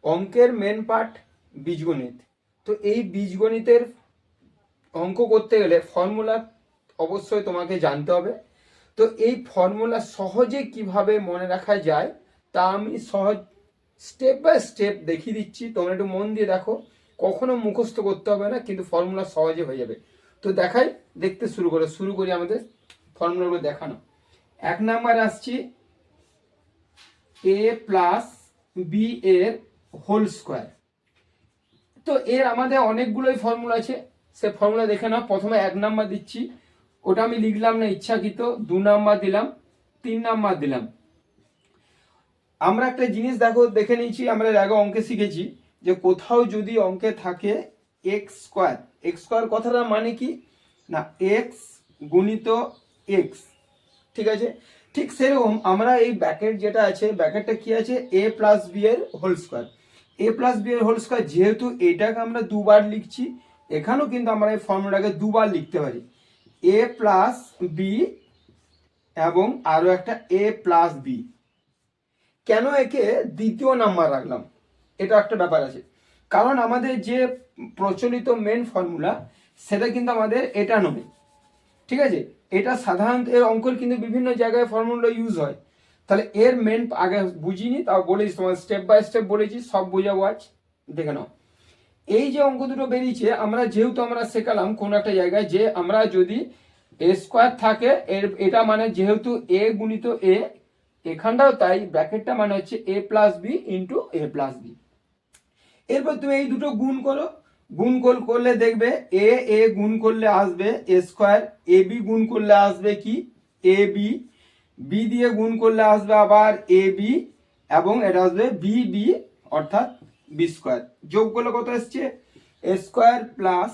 অঙ্কের main part বীজগণিত। তো এই বীজগণিতের অঙ্ক করতে গেলে ফর্মুলা অবশ্যই তোমাকে জানতে হবে। তো এই ফর্মুলা সহজে কিভাবে মনে রাখা যায় তা আমি সহজ স্টেপ বাই স্টেপ দেখিয়ে দিচ্ছি, তোমরা একটু মন দিয়ে দেখো। কখনো মুখস্থ করতে হবে না, কিন্তু ফর্মুলা সহজে হয়ে যাবে। তো দেখাই, দেখতে শুরু করি আমাদের ফর্মুলাগুলো দেখানো। 1 নাম্বার আসছি a প্লাস বি এর হোল স্কোয়ার। তো এর আমাদের অনেকগুলোই ফর্মুলা আছে, সে ফর্মুলা দেখে নাও। প্রথমে 1 নাম্বার দিচ্ছি, ওটা আমি লিখলাম না ইচ্ছাকৃত, 2 নাম্বার দিলাম, 3 নাম্বার দিলাম। আমরা একটা জিনিস দেখে নিয়েছি, আমরা আগে অঙ্কে শিখেছি যে কোথাও যদি অঙ্কে থাকে এক্স স্কোয়ার কথাটা মানে কি না, এক্স গুণিত এক্স, ঠিক আছে। ঠিক সেরকম আমরা এই ব্র্যাকেট যেটা আছে, ব্র্যাকেটটা কি আছে, এ প্লাস বি এর হোল স্কোয়ার। এ প্লাস বি এর হোল স্কোয়ার, যেহেতু এটাকে আমরা দুবার লিখছি, এখানেও কিন্তু আমরা এই ফর্মুলাটাকে দুবার লিখতে পারি, এ প্লাস বি এবং আরো একটা এ প্লাস বি। কেন একে দ্বিতীয় নাম্বার রাখলাম, এটা একটা ব্যাপার আছে। কারণ আমাদের যে প্রচলিত মেন ফর্মুলা সেটা কিন্তু আমাদের এটা নয়, ঠিক আছে। এটা সাধারণত এর অঙ্কের কিন্তু বিভিন্ন জায়গায় ফর্মুলা ইউজ হয়। তাহলে এর মেন আগে বুঝিনি, তাও বলেছি তোমার স্টেপ বাই স্টেপ বলেছি, সব বোঝাবো আজ, দেখে নাও। এই যে অঙ্ক দুটো বেরিয়েছে, আমরা যেহেতু আমরা শেখালাম কোন একটা জায়গায় যে আমরা যদি এ স্কোয়ার থাকে, এটা মানে যেহেতু এ গুণিত এ, এখানটাও তাই, ব্র্যাকেটটা মানে হচ্ছে এ প্লাস বি ইন্টু এ প্লাস বি। এরপর তুমি এই দুটো গুণ করো, করলে দেখবে এ গুণ করলে আসবে এ স্কোয়ার, এ বি গুণ করলে আসবে কি এ বি, বি দিয়ে গুণ করলে আসবে আবার এ বি, এবং এটা আসবে বি বি অর্থাৎ বি স্কোয়ার। যোগ করলে কত এসছে, A square plus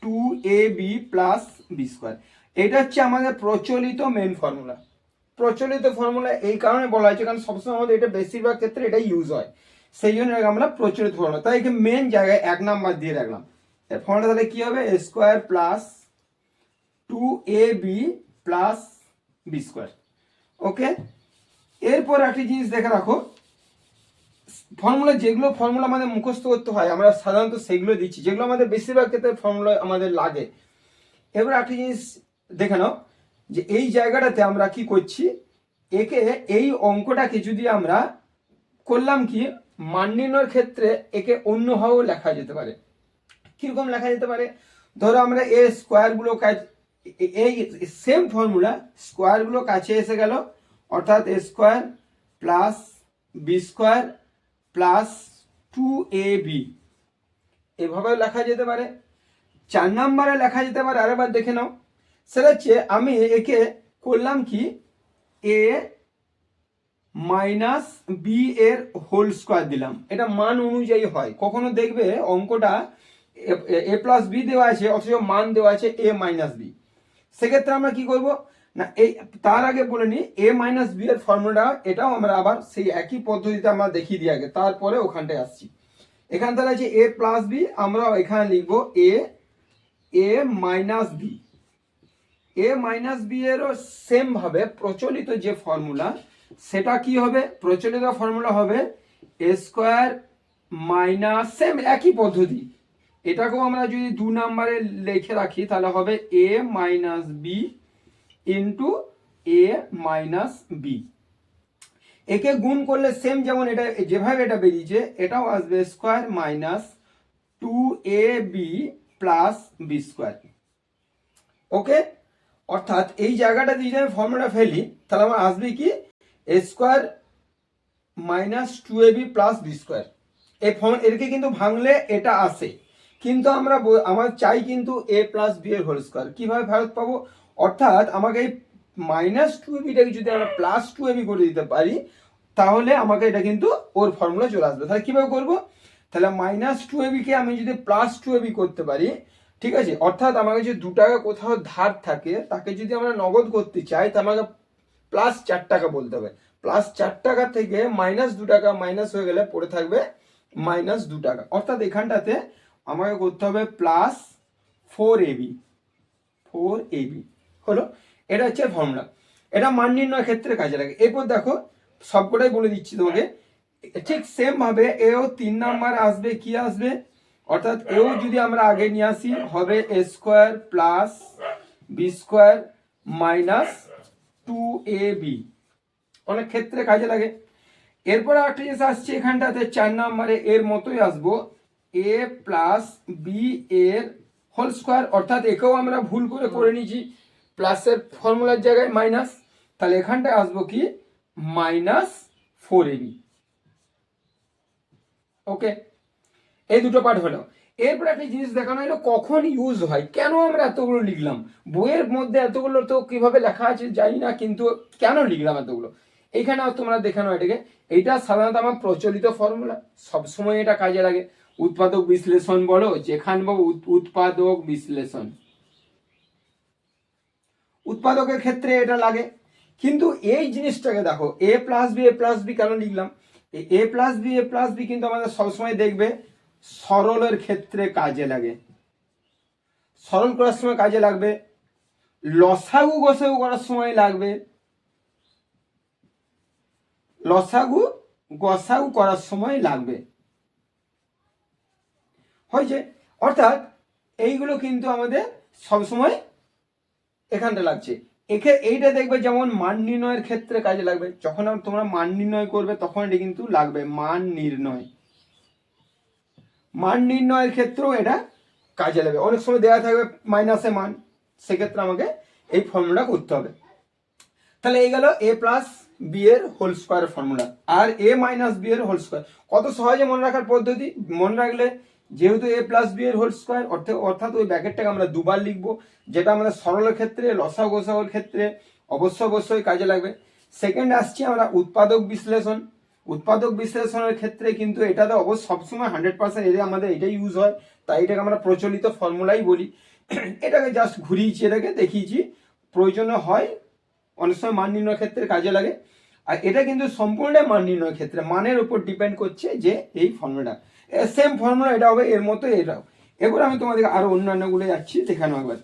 2ab plus B square. এটা হচ্ছে আমাদের প্রচলিত মেন ফর্মুলা। প্রচলিত ফর্মুলা এই কারণে বলা হয়েছে কারণ সবসময় আমাদের এটা বেশিরভাগ ক্ষেত্রে এটা ইউজ হয়, সেই জন্য আমরা প্রচলিত ফর্মুলা, তাই একে মেন জায়গায় 1 নাম্বার দিয়ে রাখলাম। এর ফর্মুলা তাহলে কি হবে, A square plus 2ab plus B square. Okay, এরপর একটি জিনিস দেখে রাখো, যেগুলো ফর্মুলা আমাদের মুখস্থ করতে হয় আমরা সাধারণত সেগুলো দিচ্ছি, যেগুলো আমাদের বেশিরভাগ ক্ষেত্রে ফর্মুলা আমাদের লাগে। এবার একটি জিনিস দেখে নাও যে এই জায়গাটাতে আমরা কি করছি, একে এই অঙ্কটাকে যদি আমরা করলাম কি মান নির্ণয়ের ক্ষেত্রে একে অন্যভাবেও লেখা যেতে পারে। কিরকম লেখা যেতে পারে, ধরো আমরা এ স্কোয়ার গুলো এই সেম ফর্মুলা স্কোয়ার গুলো কাছে এসে গেল, অর্থাৎ A square plus B square plus 2ab, এভাবেও লেখা যেতে পারে। 4 নম্বরে লেখা যেতে পারে, আরেকবার দেখে নাও, সেটা হচ্ছে আমি একে করলাম কি এ মাইনাস বি এর হোল স্কোয়ার দিলাম, এটা মান অনুযায়ী হয়। কখনো দেখবে অঙ্কটা এ প্লাস বি দেওয়া আছে অথচ মান দেওয়া আছে এ মাইনাস বি, সেক্ষেত্রে আমরা কি করব না, এই তার আগে বলে নিই এ মাইনাস বি এর ফর্মুলা, এটাও আমরা আবার সেই একই পদ্ধতিতে আমরা দেখিয়ে দিই আগে, তারপরে ওখানটায় আসছি। এখান থেকে আছে এ প্লাস বি, আমরা এখানে লিখবো এ মাইনাস বি। এ মাইনাস বি এরও সেম ভাবে প্রচলিত যে ফর্মুলা, সেটা কি হবে, প্রচলিত ফর্মুলা হবে এ স্কোয়ার মাইনাস, সেম একই পদ্ধতি, এটাকেও আমরা যদি 2 নম্বরে লিখে রাখি তাহলে হবে এ মাইনাস বি ইন্টু এ মাইনাস বি। একে গুণ করলে সেম যেমন এটা যেভাবে এটা বেরিয়েছে, এটাও আসবে square minus 2ab plus B square. Okay, অর্থাৎ এই জায়গাটা দিয়ে আমি ফর্মুলা ফেলি তাহলে আমার আসবে কি A square minus 2ab plus B square. এই এরকে কিন্তু ভাঙলে এটা আসে, কিন্তু আমার চাই কিন্তু এ প্লাস বি এর হোল স্কোয়ার। কিভাবে ফেরত পাবো, অর্থাৎ আমাকে এই মাইনাস 2abটাকে যদি আমরা প্লাস 2ab করে দিতে পারি, তাহলে আমাকে এটা কিন্তু ওর ফর্মুলা চলে আসবে। তাহলে কিভাবে করবো, তাহলে মাইনাস 2ab কে আমি যদি প্লাস 2ab করতে পারি, ঠিক আছে, অর্থাৎ আমার কাছে 2 টাকা কোথাও ধার থাকে, তাকে যদি আমরা নগদ করতে চাই তা আমাকে প্লাস 4 টাকা বলতে হবে। প্লাস 4 টাকা থেকে মাইনাস 2 টাকা মাইনাস হয়ে গেলে পড়ে থাকবে মাইনাস 2 টাকা, অর্থাৎ এখানটাতে আমাকে করতে হবে প্লাস 4ab হলো। এটা হচ্ছে ফর্মুলা, এটা মান নির্ণয়ের ক্ষেত্রে কাজে লাগে। এরপর দেখো সবকটাই বলে দিচ্ছি তোমাকে, ঠিক সেম ভাবে এও 3 নাম্বার আসবে, কি আসবে, অর্থাৎ এও যদি আমরা আগে নিয়ে আসি হবে A square plus B square minus 2ab। অনেক ক্ষেত্রে কাজে লাগে। এরপরে একটা জিনিস আসছে এখানটাতে 4 নাম্বারে এর মতোই আসবো এ প্লাস বি এর হোল স্কোয়ার, অর্থাৎ একেও আমরা ভুল করে নিয়েছি, প্লাসের ফর্মুলার জায়গায় মাইনাস, তাহলে এখানটায় আসবো কি -4ab। ওকে, এই দুটো পার্ট হলো। এরপর একটা জিনিস দেখানো হলো কখন ইউজ হয়, কেন আমরা এতগুলো লিখলাম। বইয়ের মধ্যে এতগুলো তো কিভাবে লেখা আছে জানি না, কিন্তু কেন লিখলাম এতগুলো এইখানে তোমরা দেখানো এটাকে। এইটা সাধারণত আমার প্রচলিত ফর্মুলা, সবসময় এটা কাজে লাগে। উৎপাদক বিশ্লেষণ বলো, যেখান বলো উৎপাদক বিশ্লেষণ, উৎপাদকের ক্ষেত্রে এটা লাগে। কিন্তু এই জিনিসটাকে দেখো এ প্লাস বি কেন লিখলাম, এ প্লাস বি কিন্তু আমাদের সবসময় দেখবে সরলের ক্ষেত্রে কাজে লাগে, সরল করার সময় কাজে লাগবে, লসাগু গসাগু করার সময় লাগবে, লসাগু গসাগু করার সময় লাগবে, হয়েছে। অর্থাৎ এইগুলো কিন্তু আমাদের সবসময় এখানটা লাগছে। এইটা দেখবে যেমন মান নির্ণয়ের ক্ষেত্রে কাজে লাগবে, যখন তোমরা মান নির্ণয় করবে তখন এটা কিন্তু লাগবে মান নির্ণয়, মান নির্ণয়ের ক্ষেত্রেও এটা কাজে লাগবে। অনেক সময় দেওয়া থাকবে মাইনাসে মান, সেক্ষেত্রে আমাকে এই ফর্মুলা করতে হবে। তাহলে এই গেল এ প্লাস বি এর হোল স্কোয়ার ফর্মুলা, আর এ মাইনাস বি এর হোল স্কোয়ার কত সহজে মনে রাখার পদ্ধতি। মনে রাখলে যেহেতু এ প্লাস বি এর হোল স্কোয়ার অর্থাৎ ওই ব্র্যাকেটটাকে আমরা দুবার লিখবো, যেটা আমাদের সরলের ক্ষেত্রে লসাগু গোসাগুর ক্ষেত্রে অবশ্যই কাজে লাগবে। সেকেন্ড আসছি আমরা উৎপাদক বিশ্লেষণ। উৎপাদক বিশ্লেষণের ক্ষেত্রে কিন্তু এটাতে অবশ্য সবসময় 100% এটা আমাদের এটাই ইউজ হয়, তাই এটাকে আমরা প্রচলিত ফর্মুলাই বলি। এটাকে জাস্ট ঘুরিয়েছি, এটাকে দেখিয়েছি, প্রয়োজনে হয় অনেক সময় মান নির্ণয়ের ক্ষেত্রে কাজে লাগে। আর এটা কিন্তু সম্পূর্ণ মান নির্ণয়ের ক্ষেত্রে মানের উপর ডিপেন্ড করছে যে এই ফর্মুলাটা সেম ফর্মুলা এটা হবে, এর মতো এটাও। এবার আমি তোমাদেরকে আরো অন্যান্যগুলো যাচ্ছি দেখানো একবার।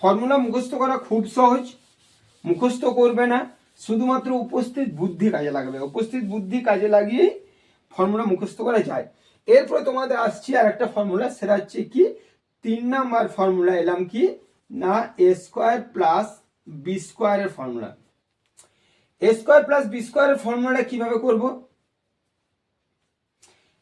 ফর্মুলা মুখস্থ করা খুব সহজ, মুখস্থ করবে না, শুধুমাত্র উপস্থিত বুদ্ধি কাজে লাগবে, উপস্থিত বুদ্ধি কাজে লাগিয়েই ফর্মুলা মুখস্থ করা যায়। এরপরে তোমাদের আসছি আর একটা ফর্মুলা, সেটা হচ্ছে কি 3 নাম্বার ফর্মুলা এলাম কি না এ স্কোয়ার প্লাস বি স্কোয়ারের formula. A square plus B স্কোয়ারের ফর্মুলাটা কিভাবে করব,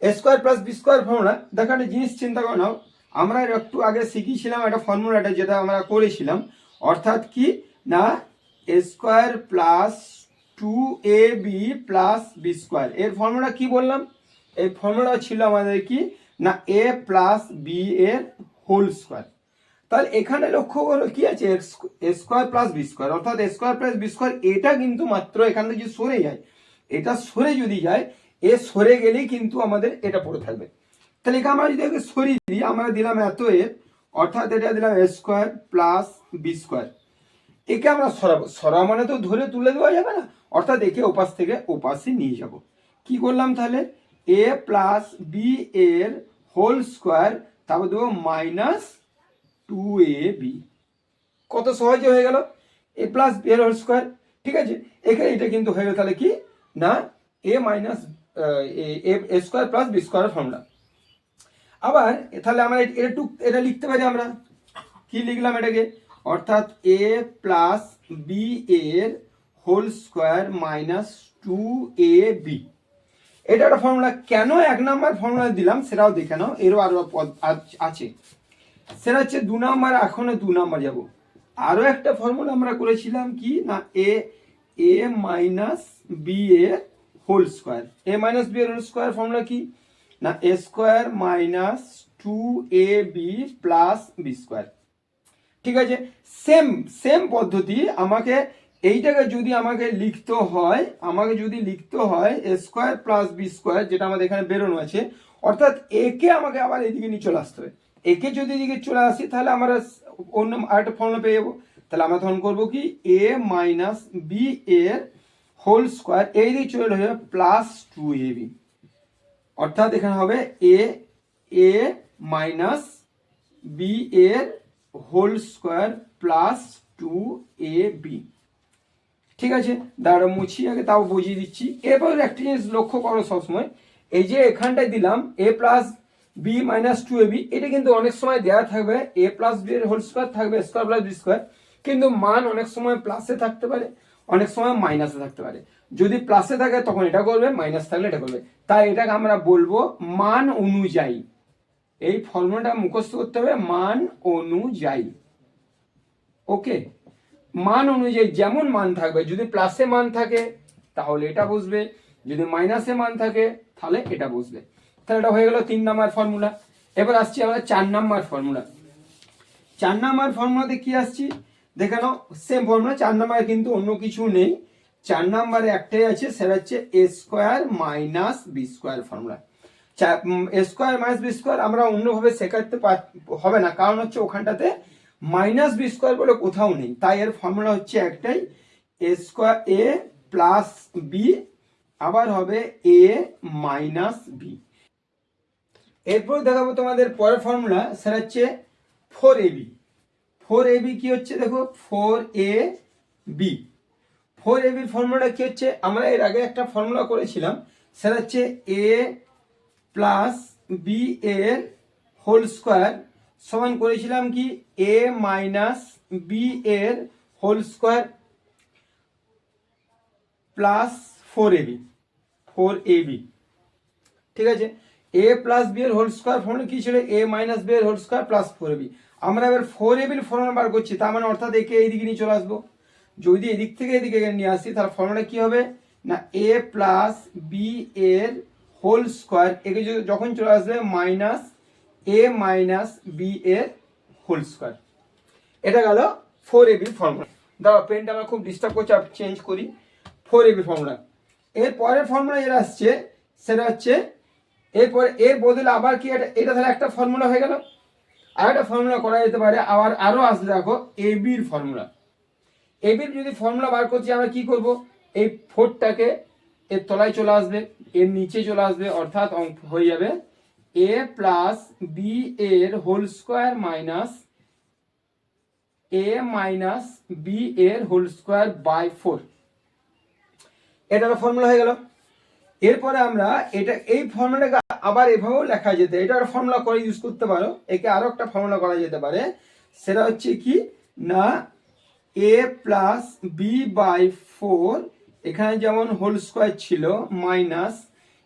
A square plus B square formula দেখো একটা জিনিস চিন্তা করে নাও, আমরা একটু আগে শিখিয়েছিলাম একটা ফর্মুলাটা যেটা আমরা করেছিলাম, অর্থাৎ কি না A square plus 2ab plus B square, এর ফর্মুলা কি বললাম, এই ফর্মুলা ছিল আমাদের কি না এ প্লাস বি এর হোল স্কোয়ার। তাহলে এখানে লক্ষ্য করো কি আছে A square plus B square, অর্থাৎ A square plus B square, এটা কিন্তু মাত্র এখান থেকে যদি সরে যায়, এটা সরে যদি যায়, এ সরে গেলেই কিন্তু আমাদের এটা পড়ে থাকবে। তাহলে এখানে আমরা যদি একে সরিয়ে দিই, আমরা দিলাম এত এর, অর্থাৎ এটা দিলাম এ স্কোয়ার প্লাস বি স্কোয়ার। একে আমরা সরাবো, সরা মানে তো ধরে তুলে দেওয়া যাবে না, অর্থাৎ একে ওপাশ থেকে ওপাশে নিয়ে যাব। কি করলাম তাহলে এ প্লাস বি এর হোল স্কোয়ার, তারপর দেবো -2ab। কত সহজে হয়ে গেল এ প্লাস বি এর হোল স্কোয়ার। ঠিক আছে, এখানে এটা কিন্তু হয়ে গেল তাহলে কি না A minus A square plus B square formula. আবার তাহলে আমরা এটা লিখতে পারি, আমরা কি লিখলাম এটাকে, অর্থাৎ এ প্লাস বি এর হোল স্কোয়ার -2ab। এটা একটা ফর্মুলা। কেন 1 নাম্বার ফর্মুলা দিলাম সেটাও দেখে নাও, এরও আরো পদ আছে, সেটা হচ্ছে 2 নাম্বার। এখনো 2 নাম্বার যাব, আরো একটা ফর্মুলা আমরা করেছিলাম কি না এ মাইনাস বি এর whole square. A minus B এর হোল স্কোয়ার ফর্মুলা কি না A square -2ab plus B square. ঠিক আছে, সেম পদ্ধতি। আমাকে এইটাকে যদি আমাকে লিখতে হয় এ স্কোয়ার প্লাস বি স্কোয়ার, যেটা আমাদের এখানে বেরোনো আছে, অর্থাৎ একে আমাকে আবার এদিকে নিয়ে চলে আসতে হবে। একে যদি এদিকে চলে আসি তাহলে আমরা অন্য আরেকটা ফর্মুলা পেয়ে যাবো। তাহলে আমরা তখন করবো কি এ মাইনাস বি এর হোল স্কোয়ার, এই দিকে চলে যাবে +2ab, অর্থাৎ এখানে হবে এ মাইনাস বি এর হোল স্কোয়ার 2ab। ঠিক আছে, দাঁড়া মুছি আগে, তাও বুঝিয়ে দিচ্ছি। এরপর একটা জিনিস লক্ষ্য করো সবসময়, এই যে এখানটায় দিলাম a plus B minus 2ab, এটা কিন্তু অনেক সময় দেওয়া থাকবে a প্লাস বি এর হোল স্কোয়ার থাকবে, স্কোয়ার প্লাস বি স্কোয়ার, কিন্তু মান অনেক সময় প্লাসে থাকতে পারে, অনেক সময় মাইনাসে থাকতে পারে। যদি প্লাসে থাকে তখন এটা করবে, মাইনাস থাকলে এটা করবে। তাই এটাকে আমরা বলবো মান অনুযায়ী। এই ফর্মুলাটা মুখস্থ করতে হবে, মান অনুযায়ী। ওকে, মান অনুযায়ী যেমন মান থাকবে, যদি প্লাসে মান থাকে তাহলে এটা বসবে, যদি মাইনাসে মান থাকে তাহলে এটা বসবে। তাহলে এটা হয়ে গেল 3 নাম্বার ফর্মুলা। এবার আসছি আমরা 4 নাম্বার ফর্মুলা। 4 নাম্বার ফর্মুলাতে কি আসছি দেখে নাও, সেম ফর্মুলা। 4 নাম্বারে কিন্তু অন্য কিছু নেই, 4 নাম্বারে একটাই আছে, সেটা হচ্ছে A square minus B square formula. A square minus B square আমরা অন্যভাবে শেখাতে হবে না, কারণ হচ্ছে ওখানটাতে মাইনাস বি স্কোয়ার বলে কোথাও নেই। তাই এর ফর্মুলা হচ্ছে একটাই, এ স্কোয়ার এ প্লাস বি, আবার হবে এ মাইনাস বি। এরপর দেখাবো তোমাদের পরের ফর্মুলা, সেটা হচ্ছে 4ab। 4ab কি হচ্ছে দেখো, 4ab। 4ab ফর্মুলাটা কি হচ্ছে, আমরা এর আগে একটা ফর্মুলা করেছিলাম, সেটা হচ্ছে a প্লাস বি এর হোল স্কোয়ার সমান করেছিলাম কি a মাইনাস বি এর whole square plus 4ab। 4ab, ঠিক আছে। a প্লাস বি এর হোল স্কোয়ার ফর্মুলা কি ছিল, a মাইনাস বি এর হোল স্কোয়ার প্লাস 4ab। আমরা এবার 4ab এর ফর্মুলা বার করছি, তার মানে অর্থাৎ একে এইদিকে নিয়ে চলে আসবো। যদি এদিক থেকে এদিকে নিয়ে আসি তাহলে ফর্মুলা কি হবে না, a প্লাস বি এর হোল স্কোয়ার, একে যখন চলে আসবে মাইনাস a মাইনাস বি এর হোল স্কোয়ার। এটা গেল 4ab ফর্মুলা। দাঁড়াও, পেনটা আমার খুব ডিস্টার্ব করছে, চেঞ্জ করি। 4ab formula. এর পরের ফর্মুলা যেটা আসছে সেটা হচ্ছে, এরপরে এর বদলে আবার কি এটা তাহলে একটা ফর্মুলা হয়ে গেল। আর একটা ফর্মুলা করা যেতে পারে, আবার আরো আসবে দেখো এবির ফর্মুলা। এবির যদি ফর্মুলা বার করছি আমরা কি করব, এই 4টাকে এর তলায় চলে আসবে, এর নিচে চলে আসবে, অর্থাৎ হয়ে যাবে a প্লাস বি এর whole square minus a minus B এর হোল স্কোয়ার বাই 4। এটার ফর্মুলা হয়ে গেল। এরপরে আমরা এটা এই ফর্মুলাটাকে আবার এভাবেও লেখা যেতে, এটার ফর্মুলা করে ইউজ করতে পারো, একে আরো একটা ফর্মুলা করা যেতে পারে, সেটা হচ্ছে কি না a প্লাস বি বাই 4, এখানে যেমন হোল স্কোয়ার ছিল মাইনাস,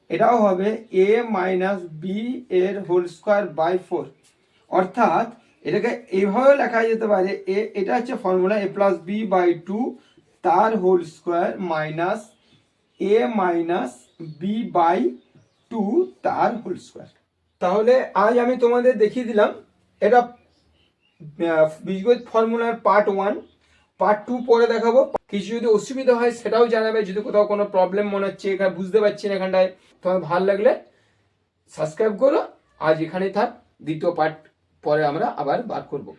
এটাও হবে a মাইনাস বি এর হোল স্কোয়ার বাই 4। অর্থাৎ এটাকে এইভাবেও লেখা যেতে পারে, এটা হচ্ছে formula a plus B by 2 তার whole square minus a minus B by 2 তার হোল স্কোয়ার। তাহলে আজ আমি তোমাদের দেখিয়ে দিলাম এটা বীজগণিত ফর্মুলার পার্ট 1। পার্ট 2 পরে দেখাবো। কিছু যদি অসুবিধা হয় সেটাও জানাবে, যদি কোথাও কোনো প্রবলেম মনে হচ্ছে এখানে বুঝতে পারছি না এখানটায়, তোমার ভালো লাগলে সাবস্ক্রাইব করো। আজ এখানেই থাক, দ্বিতীয় পার্ট পরে আমরা আবার বার করবো।